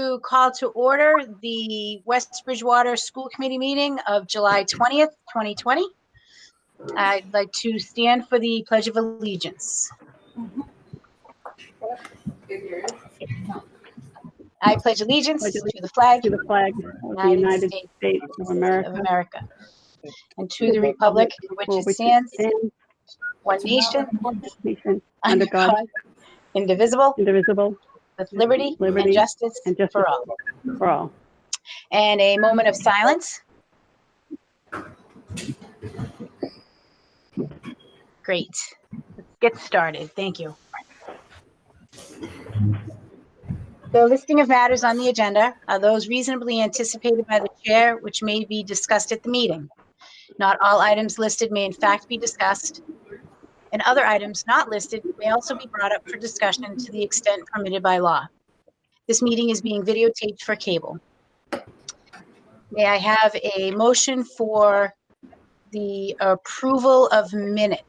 to call to order the West Bridgewater School Committee meeting of July 20th, 2020. I'd like to stand for the Pledge of Allegiance. I pledge allegiance to the flag of the United States of America, and to the republic for which it stands, one nation, under God, indivisible, with liberty and justice for all. And a moment of silence. Great. Let's get started. Thank you. The listing of matters on the agenda are those reasonably anticipated by the chair, which may be discussed at the meeting. Not all items listed may in fact be discussed, and other items not listed may also be brought up for discussion to the extent permitted by law. This meeting is being videotaped for cable. May I have a motion for the approval of minutes?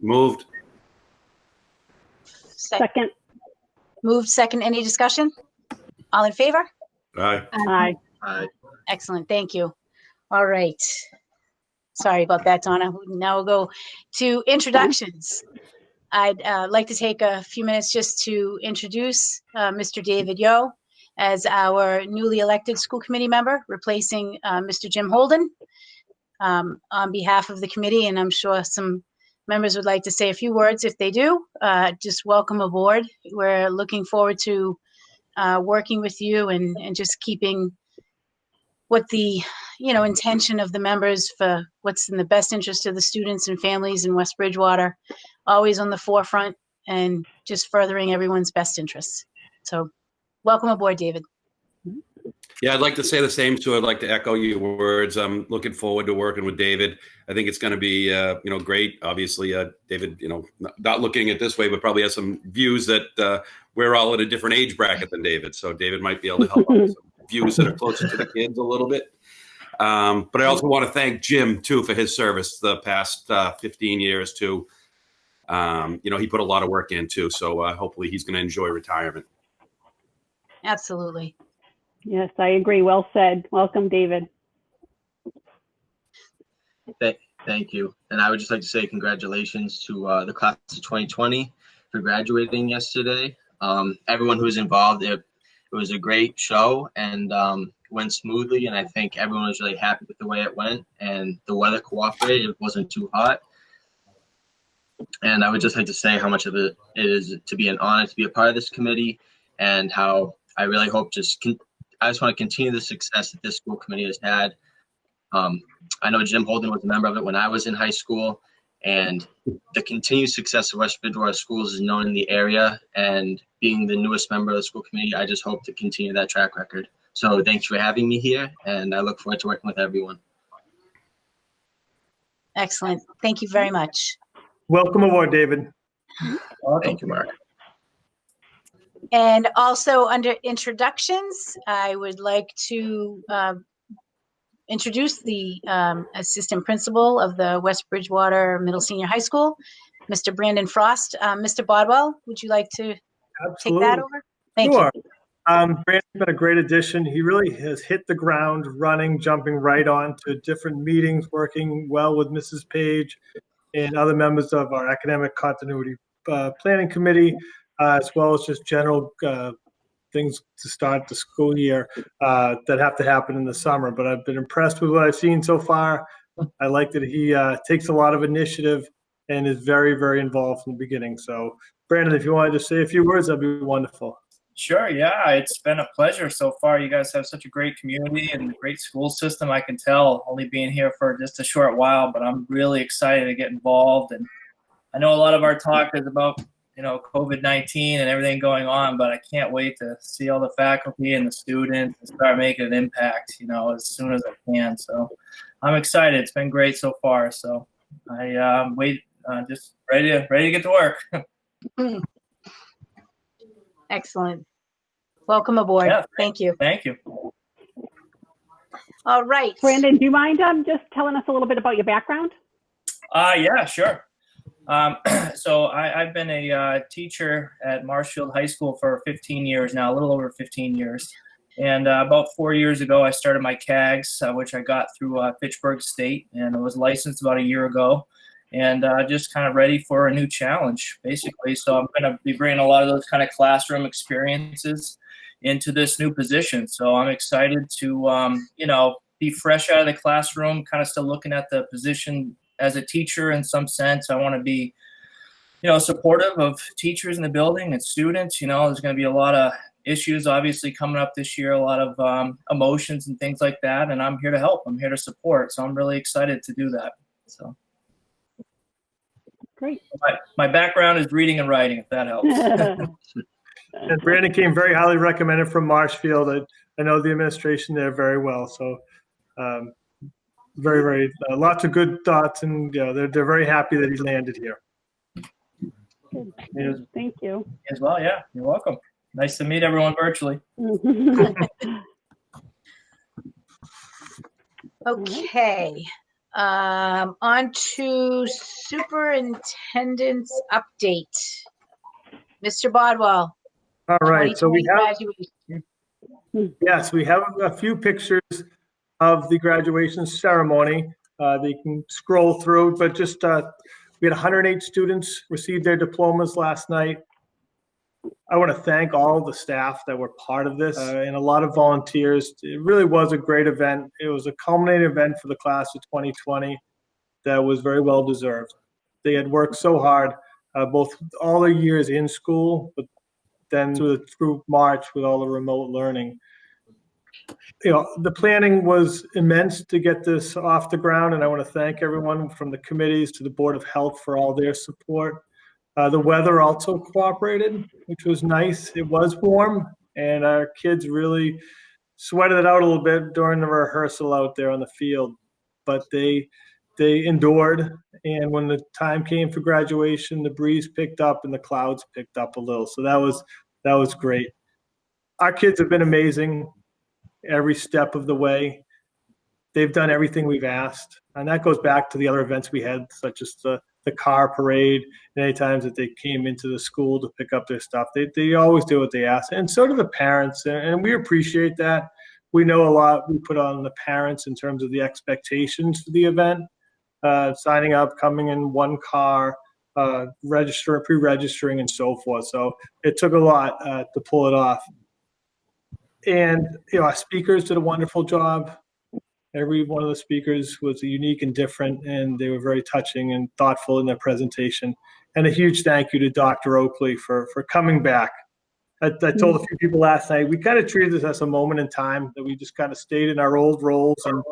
Moved. Second. Moved, second. Any discussion? All in favor? Aye. Aye. Excellent. Thank you. All right. Sorry about that, Donna. Now we'll go to introductions. I'd like to take a few minutes just to introduce Mr. David Yo as our newly elected school committee member, replacing Mr. Jim Holden on behalf of the committee, and I'm sure some members would like to say a few words. If they do, just welcome aboard. We're looking forward to working with you and just keeping what the intention of the members for what's in the best interest of the students and families in West Bridgewater always on the forefront, and just furthering everyone's best interests. So welcome aboard, David. Yeah, I'd like to say the same too. I'd like to echo your words. I'm looking forward to working with David. I think it's going to be, great. Obviously, David, not looking at this way, but probably has some views that we're all in a different age bracket than David. So David might be able to help out with some views that are closer to the kids a little bit. But I also want to thank Jim too for his service the past 15 years too. He put a lot of work in too. So hopefully he's going to enjoy retirement. Absolutely. Yes, I agree. Well said. Welcome, David. Thank you. And I would just like to say congratulations to the class of 2020 for graduating yesterday. Everyone who was involved, it was a great show and went smoothly. And I think everyone was really happy with the way it went, and the weather cooperated. It wasn't too hot. And I would just like to say how much of it is to be an honor to be a part of this committee, and how I really hope I just want to continue the success that this school committee has had. I know Jim Holden was a member of it when I was in high school, and the continued success of West Bridgewater Schools is known in the area, and being the newest member of the school committee, I just hope to continue that track record. So thanks for having me here, and I look forward to working with everyone. Excellent. Thank you very much. Welcome aboard, David. Thank you, Mark. And also under introductions, I would like to introduce the assistant principal of the West Bridgewater Middle Senior High School, Mr. Brandon Frost. Mr. Bodwell, would you like to take that over? Thank you. Brandon's been a great addition. He really has hit the ground running, jumping right on to different meetings, working well with Mrs. Page and other members of our academic continuity planning committee, as well as just general things to start the school year that have to happen in the summer. But I've been impressed with what I've seen so far. I like that he takes a lot of initiative and is very, very involved from the beginning. So, Brandon, if you wanted to say a few words, that'd be wonderful. Sure, yeah, it's been a pleasure so far. You guys have such a great community and a great school system. I can tell, only being here for just a short while, but I'm really excited to get involved. And I know a lot of our talk is about COVID-19 and everything going on, but I can't wait to see all the faculty and the students and start making an impact, as soon as I can. So I'm excited. It's been great so far. So I just ready to get to work. Excellent. Welcome aboard. Yeah, thank you. Thank you. All right. Brandon, do you mind just telling us a little bit about your background? Yeah, sure. So I've been a teacher at Marshfield High School for 15 years now, a little over 15 years. And about 4 years ago, I started my CAGS, which I got through Fitchburg State, and I was licensed about a year ago. And just kind of ready for a new challenge, basically. So I'm going to be bringing a lot of those kind of classroom experiences into this new position. So I'm excited to, be fresh out of the classroom, kind of still looking at the position as a teacher in some sense. I want to be, supportive of teachers in the building and students. There's going to be a lot of issues obviously coming up this year, a lot of emotions and things like that. And I'm here to help. I'm here to support. So I'm really excited to do that. So. Great. My background is reading and writing, if that helps. And Brandon came very highly recommended from Marshfield. I know the administration there very well. So very, very, lots of good thoughts, and they're very happy that he landed here. Good. Thank you. As well, yeah, you're welcome. Nice to meet everyone virtually. Okay. On to superintendent's update. Mr. Bodwell. All right. So we have, graduation. yes, we have a few pictures of the graduation ceremony. They can scroll through, but just we had 108 students receive their diplomas last night. I want to thank all the staff that were part of this and a lot of volunteers. It really was a great event. It was a culminating event for the class of 2020 that was very well deserved. They had worked so hard, both all their years in school, but then through March with all the remote learning. The planning was immense to get this off the ground, and I want to thank everyone from the committees to the Board of Health for all their support. The weather also cooperated, which was nice. It was warm, and our kids really sweated it out a little bit during the rehearsal out there on the field, but they endured. And when the time came for graduation, the breeze picked up and the clouds picked up a little. So that was great. Our kids have been amazing every step of the way. They've done everything we've asked, and that goes back to the other events we had, such as the car parade, and any times that they came into the school to pick up their stuff. They always do what they ask, and so do the parents, and we appreciate that. We know a lot we put on the parents in terms of the expectations for the event, signing up, coming in one car, pre-registering, and so forth. So it took a lot to pull it off. And our speakers did a wonderful job. Every one of the speakers was unique and different, and they were very touching and thoughtful in their presentation. And a huge thank you to Dr. Oakley for coming back. I told a few people last night, we kind of treated this as a moment in time that we just kind of stayed in our old roles. And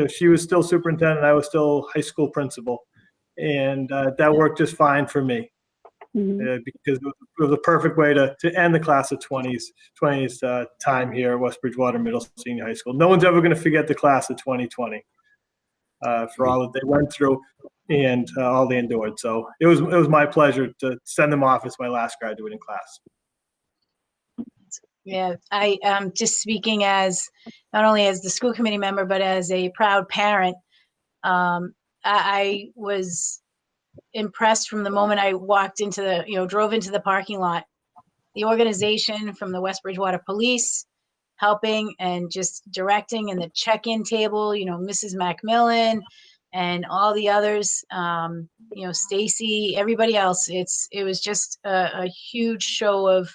she was still superintendent, I was still high school principal, and that worked just fine for me. Because it was a perfect way to end the class of 20's time here at West Bridgewater Middle Senior High School. No one's ever going to forget the class of 2020 for all that they went through and all they endured. So it was my pleasure to send them off as my last graduating class. Yeah, I am just speaking as not only as the school committee member, but as a proud parent. I was impressed from the moment I walked into drove into the parking lot. The organization from the West Bridgewater Police helping and just directing, and the check-in table, Mrs. Macmillan and all the others, Stacy, everybody else. It was just a huge show of,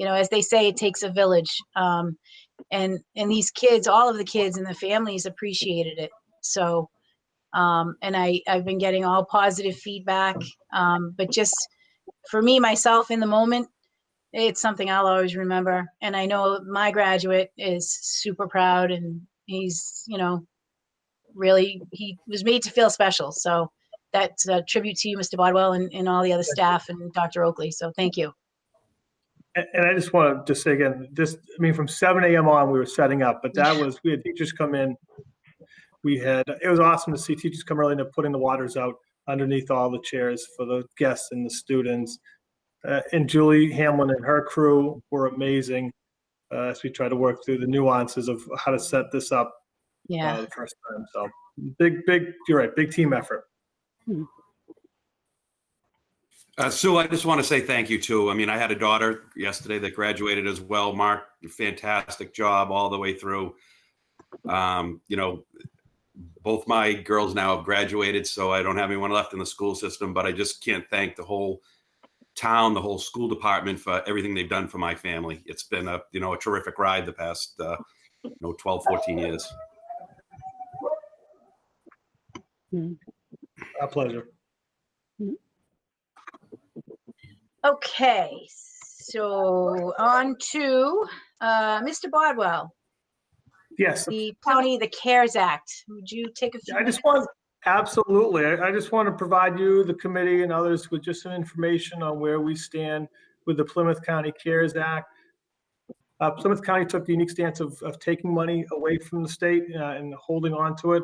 as they say, it takes a village. And these kids, all of the kids and the families appreciated it. So and I've been getting all positive feedback, but just for me, myself in the moment, it's something I'll always remember. And I know my graduate is super proud, and he's, really, he was made to feel special. So that's a tribute to you, Mr. Bodwell, and all the other staff and Dr. Oakley. So thank you. And I just want to say again, from 7 a.m. on, we were setting up, but we had teachers come in. It was awesome to see teachers come early and putting the waters out underneath all the chairs for the guests and the students. And Julie Hamlin and her crew were amazing as we try to work through the nuances of how to set this up the first time. So big, you're right, big team effort. Sue, I just want to say thank you too. I mean, I had a daughter yesterday that graduated as well. Mark, fantastic job all the way through. You know, both my girls now have graduated, so I don't have anyone left in the school system, but I just can't thank the whole town, the whole school department for everything they've done for my family. It's been a terrific ride the past, 12, 14 years. Our pleasure. Okay, so on to Mr. Bodwell, Yes. the County, the CARES Act. Would you take a few minutes? Absolutely. I just want to provide you, the committee, and others with just some information on where we stand with the Plymouth County CARES Act. Plymouth County took the unique stance of taking money away from the state and holding on to it,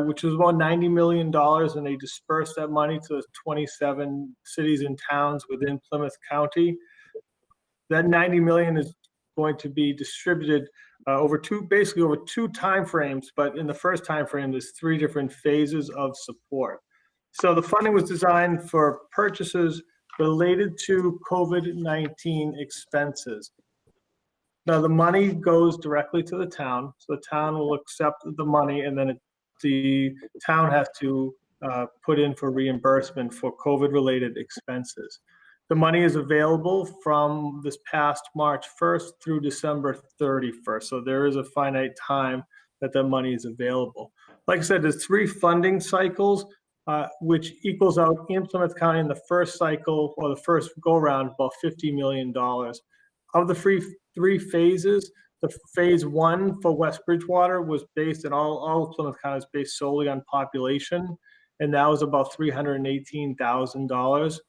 which was about $90 million, and they dispersed that money to 27 cities and towns within Plymouth County. That $90 million is going to be distributed over two time frames, but in the first time frame, there's 3 different phases of support. So the funding was designed for purchases related to COVID-19 expenses. Now, the money goes directly to the town, so the town will accept the money, and then the town has to put in for reimbursement for COVID-related expenses. The money is available from this past March 1st through December 31st, so there is a finite time that the money is available. Like I said, there's 3 funding cycles, which equals out in Plymouth County in the first cycle, or the first go-around, about $50 million. Of the 3 phases, the phase 1 for West Bridgewater was based, and all of Plymouth County is based solely on population, and that was about $318,000.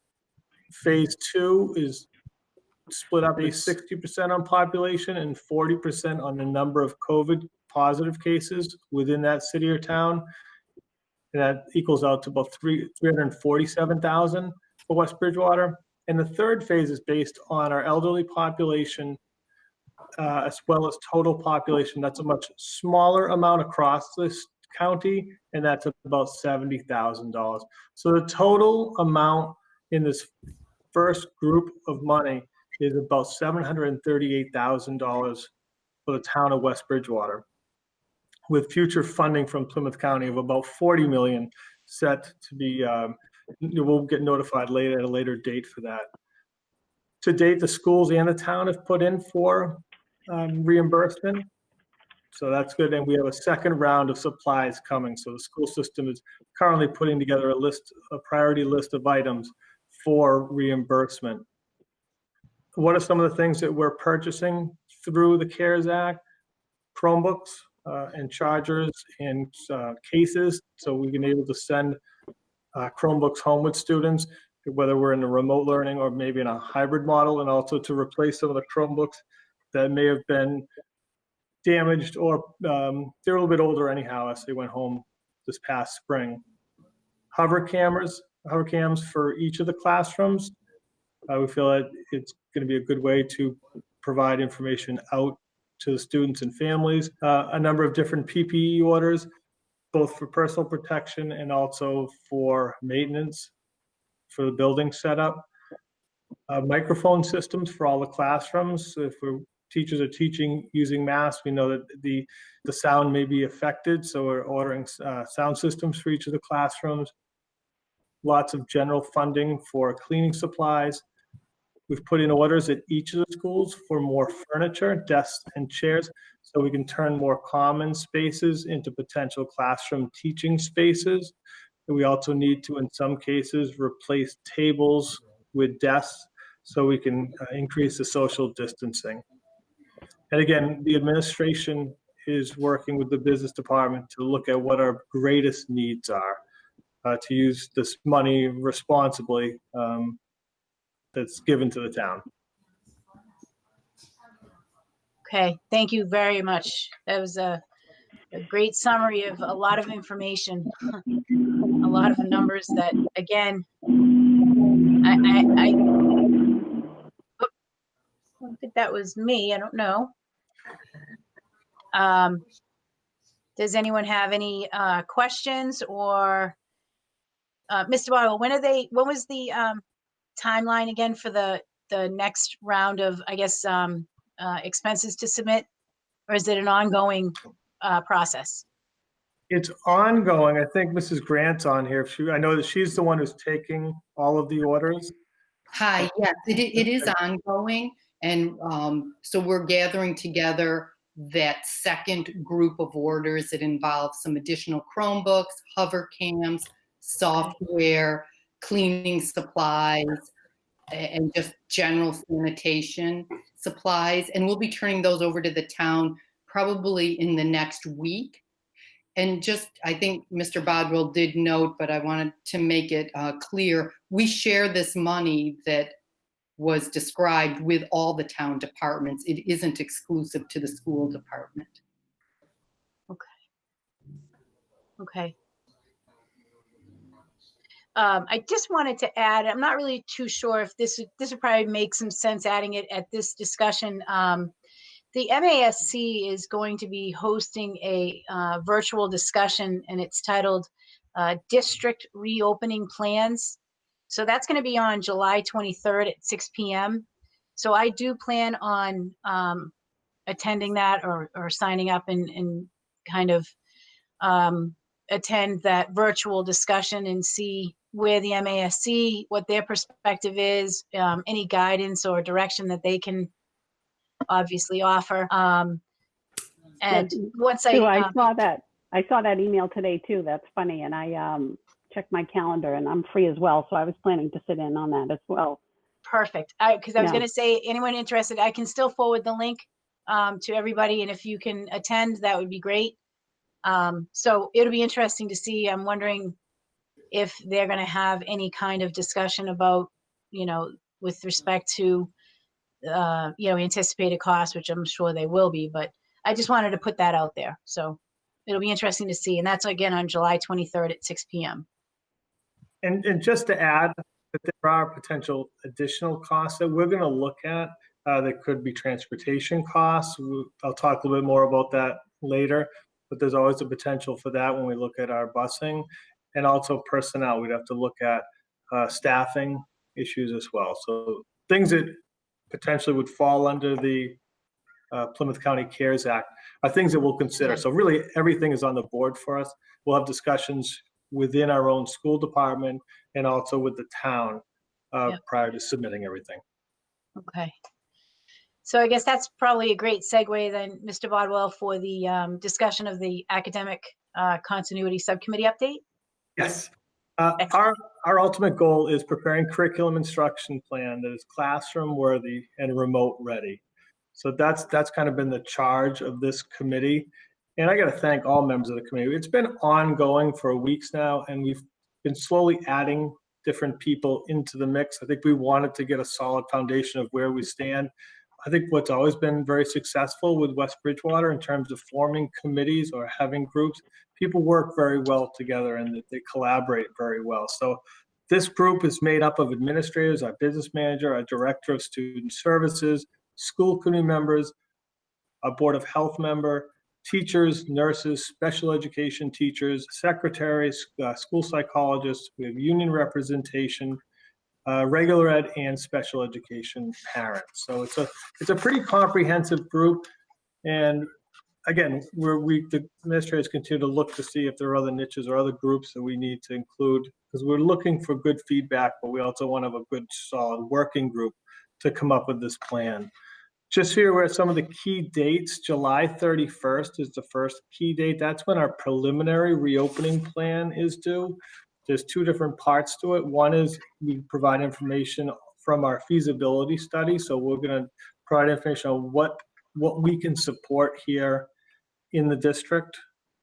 Phase 2 is split up 60% on population and 40% on the number of COVID positive cases within that city or town. And that equals out to about $347,000 for West Bridgewater. And the third phase is based on our elderly population, as well as total population. That's a much smaller amount across this county, and that's about $70,000. So the total amount in this first group of money is about $738,000 for the town of West Bridgewater, with future funding from Plymouth County of about $40 million set to be, we'll get notified later at a later date for that. To date, the schools and the town have put in for reimbursement, so that's good. And we have a second round of supplies coming. So the school system is currently putting together a priority list of items for reimbursement. What are some of the things that we're purchasing through the CARES Act? Chromebooks and chargers and cases, so we've been able to send Chromebooks home with students, whether we're in a remote learning or maybe in a hybrid model, and also to replace some of the Chromebooks that may have been damaged, or they're a little bit older anyhow as they went home this past spring. Hovercams for each of the classrooms. We feel that it's going to be a good way to provide information out to the students and families. A number of different PPE orders, both for personal protection and also for maintenance for the building setup. Microphone systems for all the classrooms. If teachers are teaching using masks, we know that the sound may be affected, so we're ordering sound systems for each of the classrooms. Lots of general funding for cleaning supplies. We've put in orders at each of the schools for more furniture, desks, and chairs, so we can turn more common spaces into potential classroom teaching spaces. And we also need to, in some cases, replace tables with desks so we can increase the social distancing. And again, the administration is working with the business department to look at what our greatest needs are. To use this money responsibly that's given to the town. Okay, thank you very much. That was a great summary of a lot of information, a lot of numbers that, again, I think that was me. I don't know. Does anyone have any questions or Mr. Bottle, when was the timeline again for the next round of, I guess, expenses to submit? Or is it an ongoing process? It's ongoing. I think Mrs. Grant's on here. I know that she's the one who's taking all of the orders. Hi, yes, it is ongoing. And so we're gathering together that second group of orders that involve some additional Chromebooks, Hovercams, software, cleaning supplies, and just general sanitation supplies. And we'll be turning those over to the town probably in the next week. And just, I think Mr. Bodwell did note, but I wanted to make it clear, we share this money that was described with all the town departments. It isn't exclusive to the school department. Okay. I just wanted to add, I'm not really too sure if this would probably make some sense adding it at this discussion. The MASC is going to be hosting a virtual discussion, and it's titled District Reopening Plans. So that's going to be on July 23rd at 6 p.m. So I do plan on attending that or signing up and kind of attend that virtual discussion and see where the MASC, what their perspective is, any guidance or direction that they can obviously offer. And once I saw that. I saw that email today too. That's funny. And I checked my calendar and I'm free as well. So I was planning to sit in on that as well. Perfect. Because I was going to say, anyone interested, I can still forward the link to everybody. And if you can attend, that would be great. So it'll be interesting to see. I'm wondering if they're going to have any kind of discussion about, with respect to, anticipated costs, which I'm sure they will be, but I just wanted to put that out there. So it'll be interesting to see. And that's again on July 23rd at 6 p.m. And just to add that there are potential additional costs that we're going to look at. That could be transportation costs. I'll talk a little bit more about that later, but there's always a potential for that when we look at our busing, and also personnel. We'd have to look at staffing issues as well. So things that potentially would fall under the Plymouth County CARES Act are things that we'll consider. So really everything is on the board for us. We'll have discussions within our own school department and also with the town prior to submitting everything. Okay. So I guess that's probably a great segue then, Mr. Bodwell, for the discussion of the academic continuity subcommittee update. Yes. Our ultimate goal is preparing curriculum instruction plan that is classroom worthy and remote ready. So that's kind of been the charge of this committee. And I got to thank all members of the committee. It's been ongoing for weeks now, and we've been slowly adding different people into the mix. I think we wanted to get a solid foundation of where we stand. I think what's always been very successful with West Bridgewater in terms of forming committees or having groups, people work very well together and they collaborate very well. So this group is made up of administrators, our business manager, our director of student services, school committee members, a board of health member, teachers, nurses, special education teachers, secretaries, school psychologists. We have union representation, regular ed and special education parents. So it's a pretty comprehensive group. And again, the administrators continue to look to see if there are other niches or other groups that we need to include, because we're looking for good feedback, but we also want to have a good solid working group to come up with this plan. Just here were some of the key dates. July 31st is the first key date. That's when our preliminary reopening plan is due. There's two different parts to it. One is we provide information from our feasibility study. So we're going to provide information on what we can support here in the district.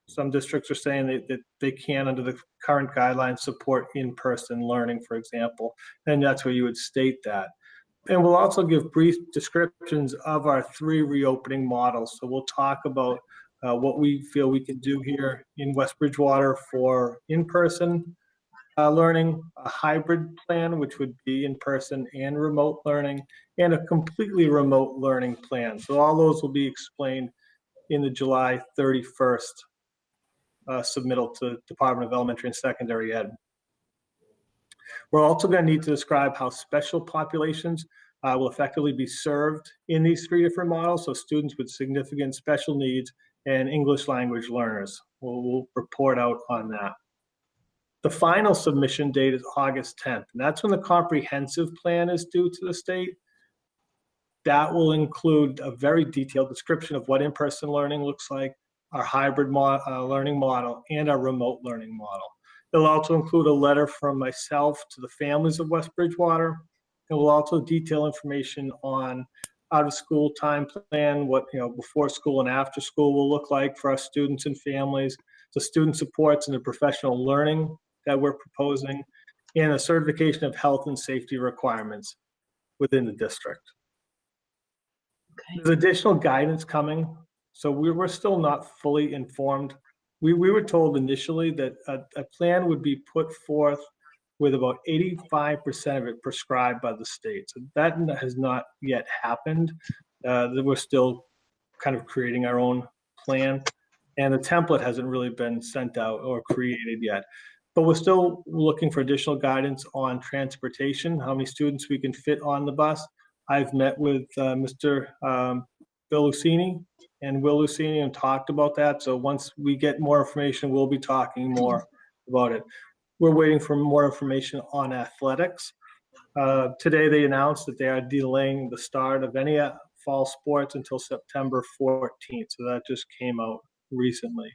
Some districts are saying that they can, under the current guidelines, support in-person learning, for example. And that's where you would state that. And we'll also give brief descriptions of our 3 reopening models. So we'll talk about what we feel we can do here in West Bridgewater for in-person learning, a hybrid plan, which would be in-person and remote learning, and a completely remote learning plan. So all those will be explained in the July 31st submittal to Department of Elementary and Secondary Ed. We're also going to need to describe how special populations will effectively be served in these 3 different models. So students with significant special needs and English language learners. We'll report out on that. The final submission date is August 10th, and that's when the comprehensive plan is due to the state. That will include a very detailed description of what in-person learning looks like, our hybrid learning model, and our remote learning model. It'll also include a letter from myself to the families of West Bridgewater. It will also detail information on out-of-school time plan, what before school and after school will look like for our students and families, the student supports and the professional learning that we're proposing, and a certification of health and safety requirements within the district. Okay. There's additional guidance coming, so we're still not fully informed. We were told initially that a plan would be put forth with about 85% of it prescribed by the state. So that has not yet happened. We're still kind of creating our own plan, and the template hasn't really been sent out or created yet. But we're still looking for additional guidance on transportation, how many students we can fit on the bus. I've met with Mr. Bill Lucini and Will Lucini and talked about that. So once we get more information, we'll be talking more about it. We're waiting for more information on athletics. Today they announced that they are delaying the start of any fall sports until September 14th. So that just came out recently.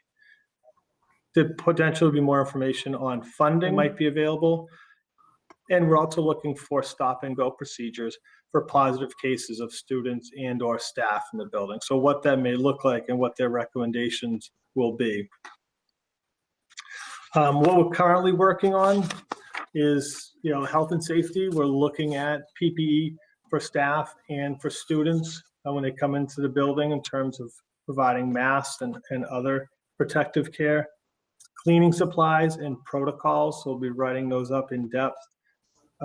The potential to be more information on funding might be available. And we're also looking for stop and go procedures for positive cases of students and or staff in the building. So what that may look like and what their recommendations will be. What we're currently working on is, health and safety. We're looking at PPE for staff and for students when they come into the building in terms of providing masks and other protective care. Cleaning supplies and protocols, so we'll be writing those up in depth.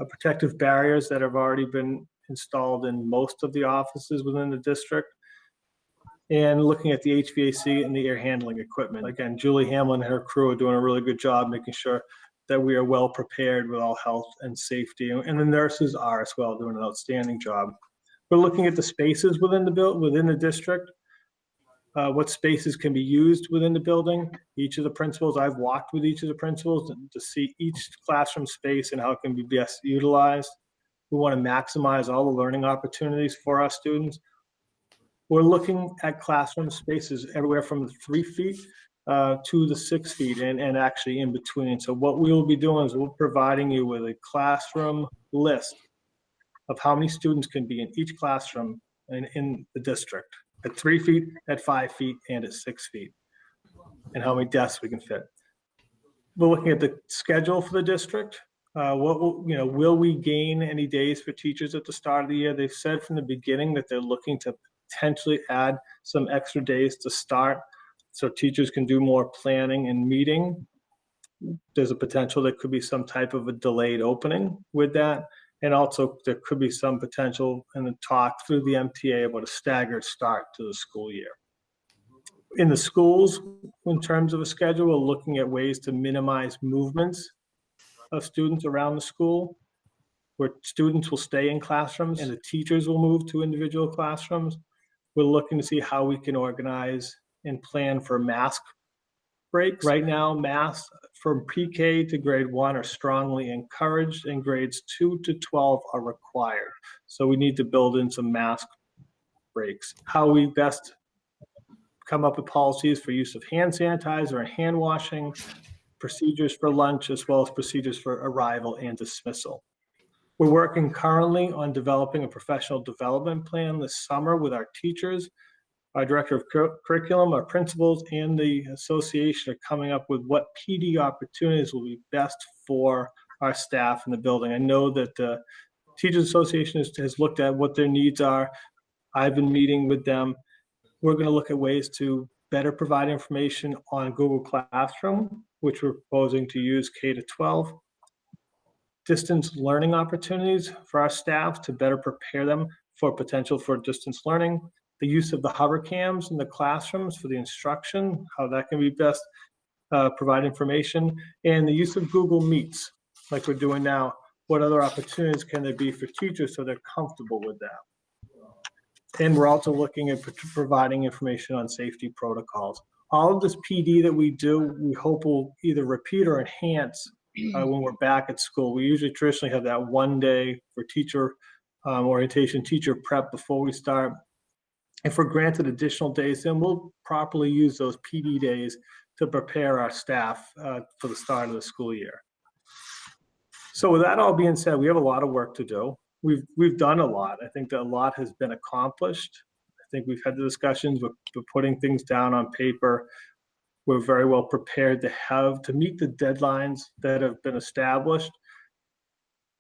Protective barriers that have already been installed in most of the offices within the district. And looking at the HVAC and the air handling equipment. Again, Julie Hamlin and her crew are doing a really good job making sure that we are well prepared with all health and safety. And the nurses are as well doing an outstanding job. We're looking at the spaces within the district. What spaces can be used within the building. Each of the principals, I've walked with each of the principals to see each classroom space and how it can be best utilized. We want to maximize all the learning opportunities for our students. We're looking at classroom spaces everywhere from the 3 feet to the 6 feet and actually in between. So what we will be doing is we're providing you with a classroom list of how many students can be in each classroom in the district. At 3 feet, at 5 feet, and at 6 feet, and how many desks we can fit. We're looking at the schedule for the district. Will we gain any days for teachers at the start of the year? They've said from the beginning that they're looking to potentially add some extra days to start so teachers can do more planning and meeting. There's a potential there could be some type of a delayed opening with that. And also there could be some potential in the talk through the MTA about a staggered start to the school year. In the schools, in terms of a schedule, we're looking at ways to minimize movements of students around the school, where students will stay in classrooms and the teachers will move to individual classrooms. We're looking to see how we can organize and plan for mask breaks. Right now, masks from pre-K to grade 1 are strongly encouraged, and grades 2 to 12 are required. So we need to build in some mask breaks. How we best come up with policies for use of hand sanitizer and hand washing, procedures for lunch, as well as procedures for arrival and dismissal. We're working currently on developing a professional development plan this summer with our teachers. Our director of curriculum, our principals, and the association are coming up with what PD opportunities will be best for our staff in the building. I know that the Teachers Association has looked at what their needs are. I've been meeting with them. We're going to look at ways to better provide information on Google Classroom, which we're proposing to use K-12. Distance learning opportunities for our staff to better prepare them for potential for distance learning. The use of the Hovercams in the classrooms for the instruction, how that can be best provide information, and the use of Google Meets like we're doing now, what other opportunities can there be for teachers so they're comfortable with that? And we're also looking at providing information on safety protocols. All of this PD that we do, we hope will either repeat or enhance when we're back at school. We usually traditionally have that one day for teacher orientation, teacher prep before we start. If we're granted additional days, then we'll properly use those PD days to prepare our staff for the start of the school year. So with that all being said, we have a lot of work to do. We've done a lot. I think that a lot has been accomplished. I think we've had the discussions, we're putting things down on paper. We're very well prepared to meet the deadlines that have been established.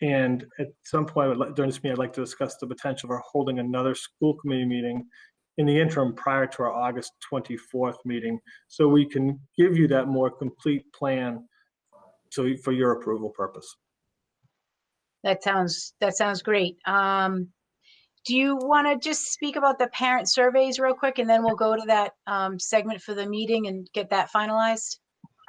And at some point during this meeting, I'd like to discuss the potential for holding another school committee meeting in the interim prior to our August 24th meeting, so we can give you that more complete plan for your approval purpose. That sounds great. Do you want to just speak about the parent surveys real quick, and then we'll go to that segment for the meeting and get that finalized?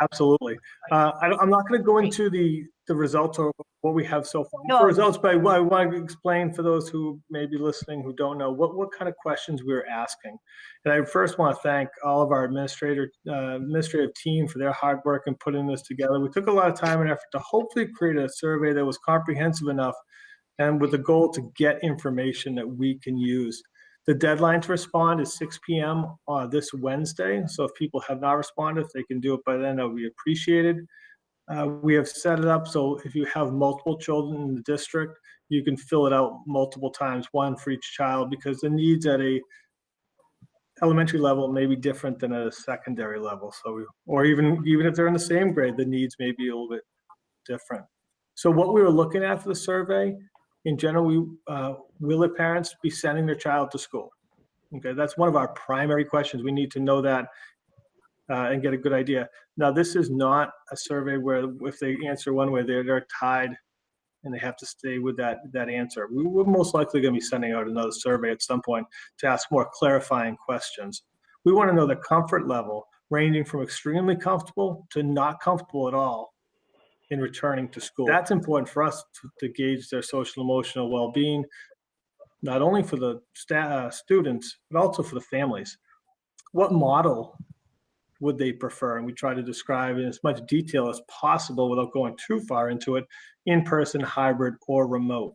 Absolutely. I'm not going to go into the results or what we have so far. No. The results, but I want to explain for those who may be listening who don't know what kind of questions we were asking. And I first want to thank all of our administrative team for their hard work in putting this together. We took a lot of time and effort to hopefully create a survey that was comprehensive enough and with the goal to get information that we can use. The deadline to respond is 6 p.m. This Wednesday. So if people have not responded, if they can do it by then, that would be appreciated. We have set it up so if you have multiple children in the district, you can fill it out multiple times, one for each child, because the needs at a elementary level may be different than at a secondary level. So, or even if they're in the same grade, the needs may be a little bit different. So what we were looking at for the survey, in general, will the parents be sending their child to school? Okay, that's one of our primary questions. We need to know that and get a good idea. Now, this is not a survey where if they answer one way, they're tied and they have to stay with that answer. We're most likely going to be sending out another survey at some point to ask more clarifying questions. We want to know the comfort level ranging from extremely comfortable to not comfortable at all in returning to school. That's important for us to gauge their social emotional well-being, not only for the students, but also for the families. What model would they prefer? And we try to describe in as much detail as possible without going too far into it, in-person, hybrid, or remote.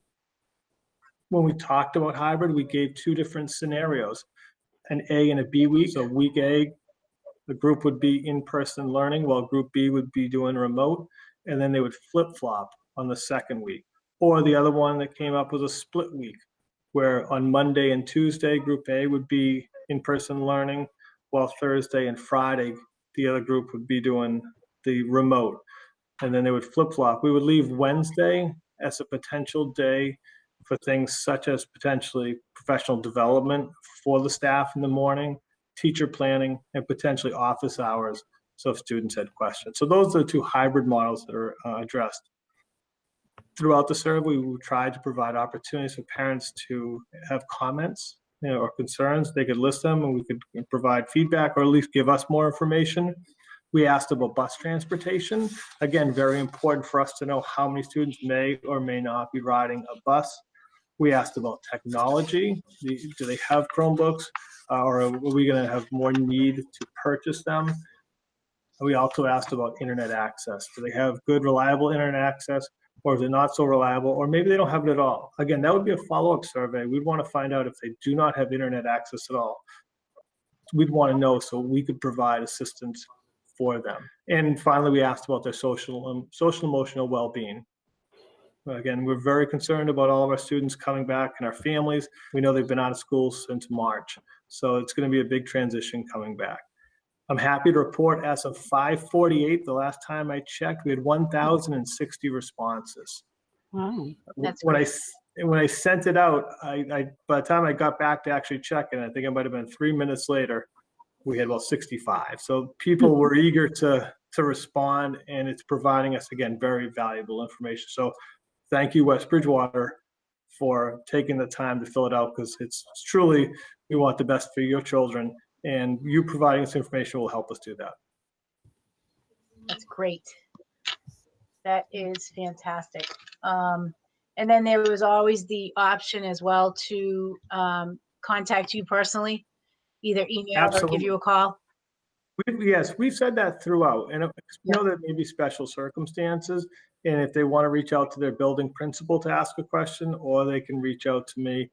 When we talked about hybrid, we gave two different scenarios, an A and a B week. So week A, the group would be in-person learning while group B would be doing remote, and then they would flip-flop on the second week. Or the other one that came up was a split week, where on Monday and Tuesday, group A would be in-person learning, while Thursday and Friday, the other group would be doing the remote. And then they would flip-flop. We would leave Wednesday as a potential day for things such as potentially professional development for the staff in the morning, teacher planning, and potentially office hours, so if students had questions. So those are the two hybrid models that are addressed. Throughout the survey, we tried to provide opportunities for parents to have comments or concerns. They could list them and we could provide feedback or at least give us more information. We asked about bus transportation. Again, very important for us to know how many students may or may not be riding a bus. We asked about technology. Do they have Chromebooks or are we going to have more need to purchase them? We also asked about internet access. Do they have good, reliable internet access, or is it not so reliable, or maybe they don't have it at all? Again, that would be a follow-up survey. We'd want to find out if they do not have internet access at all. We'd want to know so we could provide assistance for them. And finally, we asked about their social emotional well-being. Again, we're very concerned about all of our students coming back and our families. We know they've been out of school since March, so it's going to be a big transition coming back. I'm happy to report as of 5:48, the last time I checked, we had 1,060 responses. Wow. That's when great. when I sent it out, I by the time I got back to actually check it, I think it might have been 3 minutes later, we had about 65. So people were eager to respond, and it's providing us, again, very valuable information. So thank you, West Bridgewater, for taking the time to fill it out, because it's truly, we want the best for your children, and you providing this information will help us do that. That's great. That is fantastic. And then there was always the option as well to contact you personally, either email or give you a call. Yes, we've said that throughout, and Yeah. know that may be special circumstances, and if they want to reach out to their building principal to ask a question, or they can reach out to me.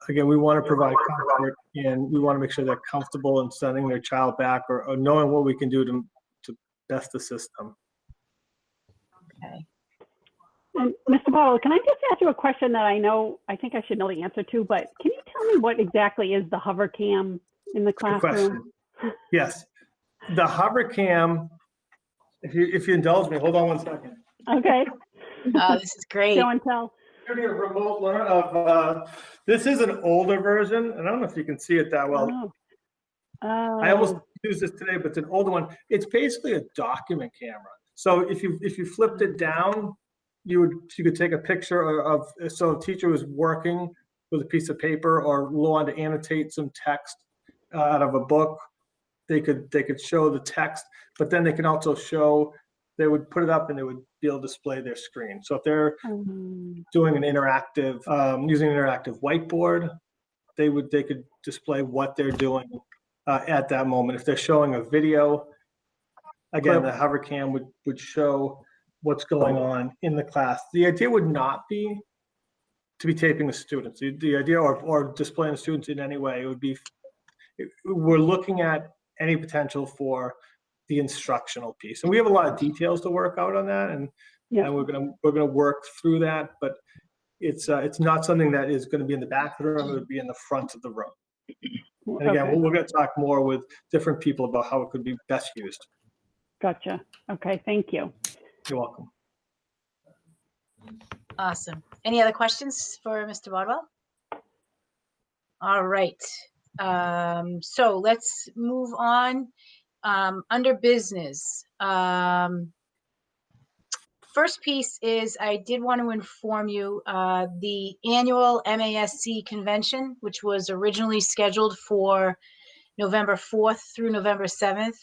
Again, we want to provide comfort, and we want to make sure they're comfortable in sending their child back, or knowing what we can do to best assist them. Okay. And Mr. Powell, can I just ask you a question that I think I should know the answer to, but can you tell me what exactly is the Hovercam in the Good classroom? question. Yes, the Hovercam, if you indulge me, hold on one second. Okay. This is great. Show and tell. Give you a remote learn of, this is an older version, and I don't know if you can see it that well. Oh. I almost used this today, but it's an older one. It's basically a document camera. So if you flipped it down, you could take a picture of, so a teacher was working with a piece of paper or wanted to annotate some text out of a book, they could show the text, but then they can also show, they would put it up and they would be able to display their screen. So if they're doing an interactive, using an interactive whiteboard, they could display what they're doing at that moment. If they're showing a video, again, the Hovercam would show what's going on in the class. The idea would not be to be taping the students. The idea, or displaying the students in any way, it would be, we're looking at any potential for the instructional piece. And we have a lot of details to work out on that, and we're gonna work through that, but it's not something that is gonna be in the back of the room, it would be in the front of the room. And again, we're gonna talk more with different people about how it could be best used. Gotcha. Okay, thank you. You're welcome. Awesome. Any other questions for Mr. Bodwell? All right. So let's move on. Under business. First piece is, I did want to inform you, the annual MASC convention, which was originally scheduled for November 4th through November 7th,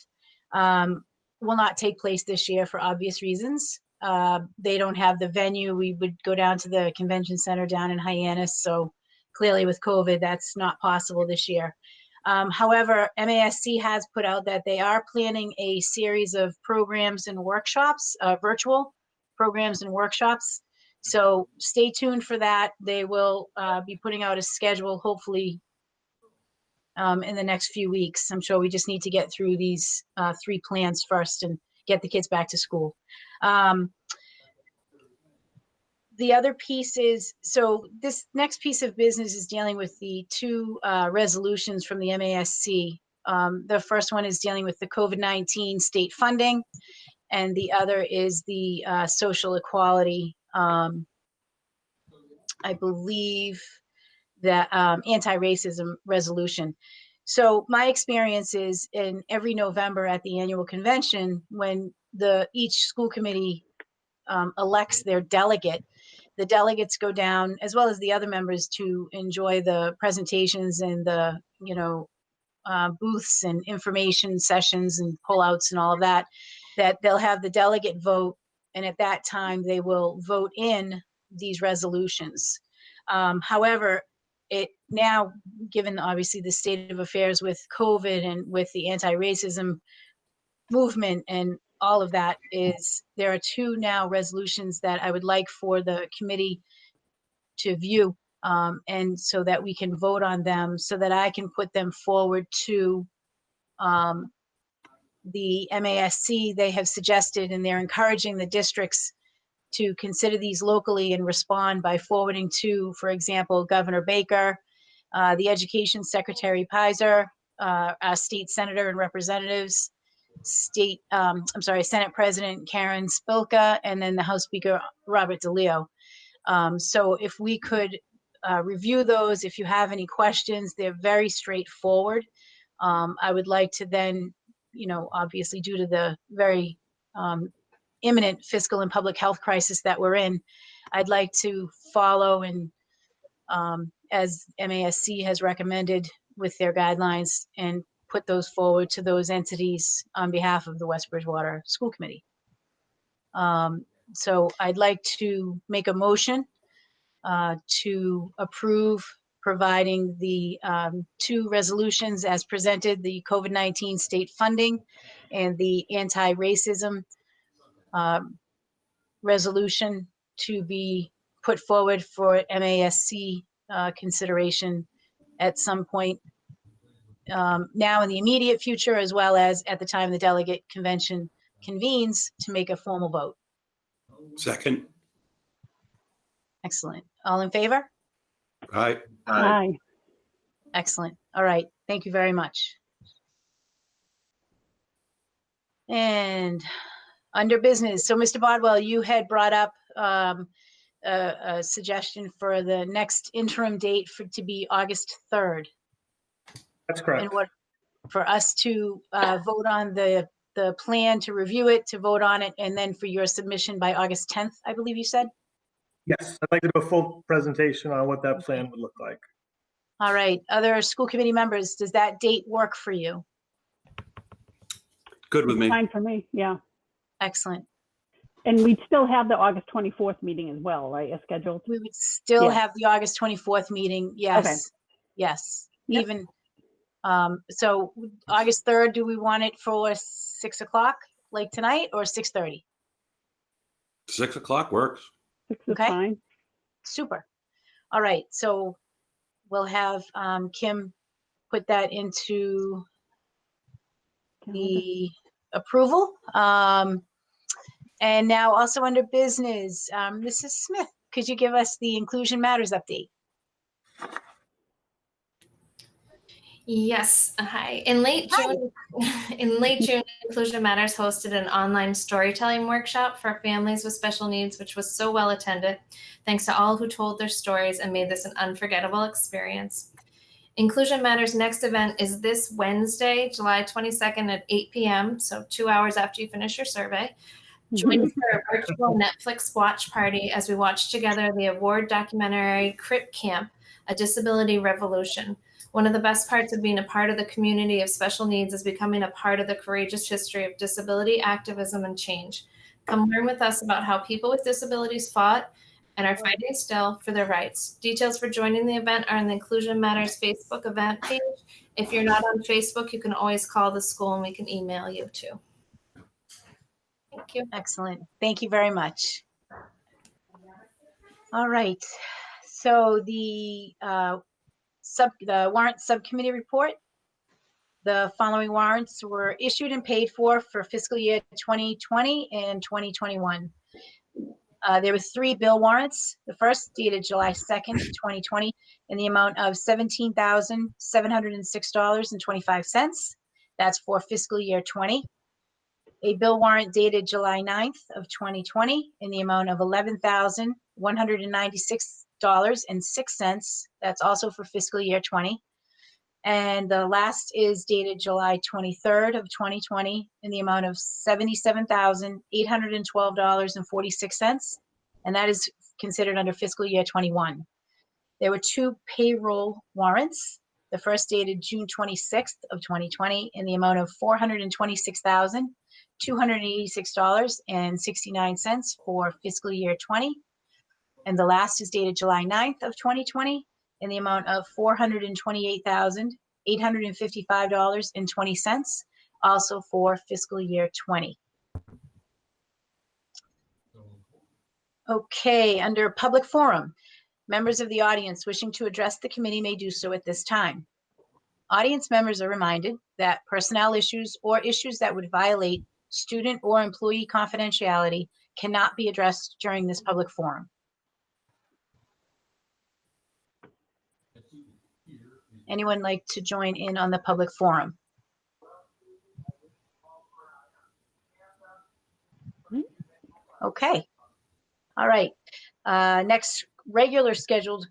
will not take place this year for obvious reasons. They don't have the venue. We would go down to the convention center down in Hyannis. So clearly with COVID, that's not possible this year. However, MASC has put out that they are planning a series of programs and workshops, virtual programs and workshops. So stay tuned for that. They will be putting out a schedule, hopefully in the next few weeks. I'm sure we just need to get through these 3 plans first and get the kids back to school. The other piece is, so this next piece of business is dealing with the 2 resolutions from the MASC. The first one is dealing with the COVID-19 state funding, and the other is the social equality, I believe, that anti-racism resolution. So my experience is, in every November at the annual convention, when each school committee elects their delegate, the delegates go down, as well as the other members, to enjoy the presentations and the booths and information sessions and pullouts and all of that, that they'll have the delegate vote, and at that time they will vote in these resolutions. However, it now, given obviously the state of affairs with COVID and with the anti-racism movement and all of that, is there are 2 now resolutions that I would like for the committee to view, and so that we can vote on them, so that I can put them forward to the MASC. They have suggested, and they're encouraging the districts to consider these locally and respond by forwarding to, for example, Governor Baker, the Education Secretary Pizer, our state senator and representatives, Senate President Karen Spilka, and then the House Speaker Robert DeLeo. So if we could review those, if you have any questions, they're very straightforward. I would like to then, obviously due to the very imminent fiscal and public health crisis that we're in, I'd like to follow and, as MASC has recommended with their guidelines, and put those forward to those entities on behalf of the West Bridgewater School Committee. So I'd like to make a motion to approve providing the two resolutions as presented, the COVID-19 state funding and the anti-racism resolution to be put forward for MASC consideration at some point now in the immediate future, as well as at the time the delegate convention convenes to make a formal vote. Second. Excellent. All in favor? Aye. Aye. Excellent. All right. Thank you very much. And under business, so Mr. Bodwell, you had brought up a suggestion for the next interim date to be August 3rd. That's correct. And what for us to vote on the plan, to review it, to vote on it, and then for your submission by August 10th, I believe you said? Yes, I'd like to do a full presentation on what that plan would look like. All right. Other school committee members, does that date work for you? Good with me. Fine for me, yeah. Excellent. And we'd still have the August 24th meeting as well, right, as scheduled? We would still Yeah. have the August 24th meeting. Yes. Okay. Yes. Yep. Even, so August 3rd, do we want it for 6 o'clock like tonight or 6:30? 6 o'clock works. 6 is Okay. fine. Super. All right. So we'll have Kim put that into the approval. And now also under business, Mrs. Smith, could you give us the Inclusion Matters update? Yes. Hi. In late June, Inclusion Matters hosted an online storytelling workshop for families with special needs, which was so well attended. Thanks to all who told their stories and made this an unforgettable experience. Inclusion Matters' next event is this Wednesday, July 22nd at 8 p.m., so 2 hours after you finish your survey. Join us for a virtual Netflix watch party as we watch together the award documentary Crip Camp, A Disability Revolution. One of the best parts of being a part of the community of special needs is becoming a part of the courageous history of disability activism and change. Come learn with us about how people with disabilities fought and are fighting still for their rights. Details for joining the event are on the Inclusion Matters Facebook event page. If you're not on Facebook, you can always call the school and we can email you too. Thank you. Excellent. Thank you very much. All right. So the warrant subcommittee report. The following warrants were issued and paid for fiscal year 2020 and 2021. There were 3 bill warrants. The first dated July 2nd, 2020, in the amount of $17,706.25. That's for fiscal year 20. A bill warrant dated July 9th of 2020 in the amount of $11,196.06. That's also for fiscal year 20. And the last is dated July 23rd of 2020 in the amount of $77,812.46. And that is considered under fiscal year 21. There were 2 payroll warrants. The first dated June 26th of 2020 in the amount of $426,286.69 for fiscal year 20. And the last is dated July 9th of 2020 in the amount of $428,855.20, also for fiscal year 20. Okay, under public forum, members of the audience wishing to address the committee may do so at this time. Audience members are reminded that personnel issues or issues that would violate student or employee confidentiality cannot be addressed during this public forum. Anyone like to join in on the public forum? Okay. All right. Next regular scheduled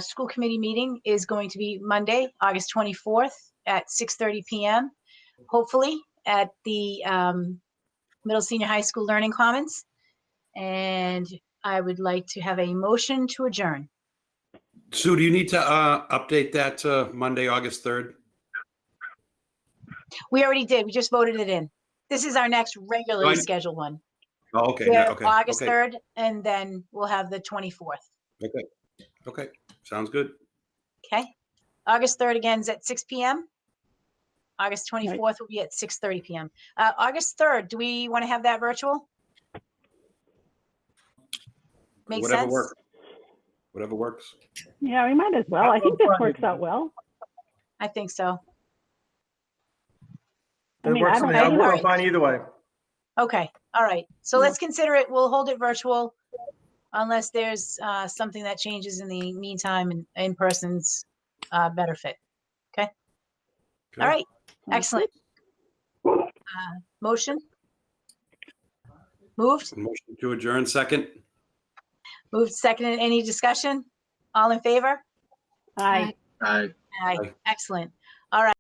school committee meeting is going to be Monday, August 24th at 6:30 p.m. Hopefully at the Middle Senior High School Learning Commons. And I would like to have a motion to adjourn. Sue, do you need to update that to Monday, August 3rd? We already did. We just voted it in. This is our next regularly scheduled one. Oh, okay. Yeah, Okay. August Okay. 3rd, and then we'll have the 24th. Okay. Okay. Sounds good. Okay. August 3rd again is at 6 p.m. August 24th will be at 6:30 p.m. August 3rd, do we want to have that virtual? Make Whatever sense? works. Whatever works. Yeah, we might as well. I think this works out well. I think so. I It mean, works I for don't me. I'm know. fine either way. Okay. All right. So Yeah. let's consider it. We'll hold it virtual unless there's something that changes in the meantime, and in person's better fit. Okay. All right. Excellent. Motion? Moved? Motion to adjourn second. Moved, seconded. Any discussion? All in favor? Aye. Aye. Aye. Aye. Excellent. All right.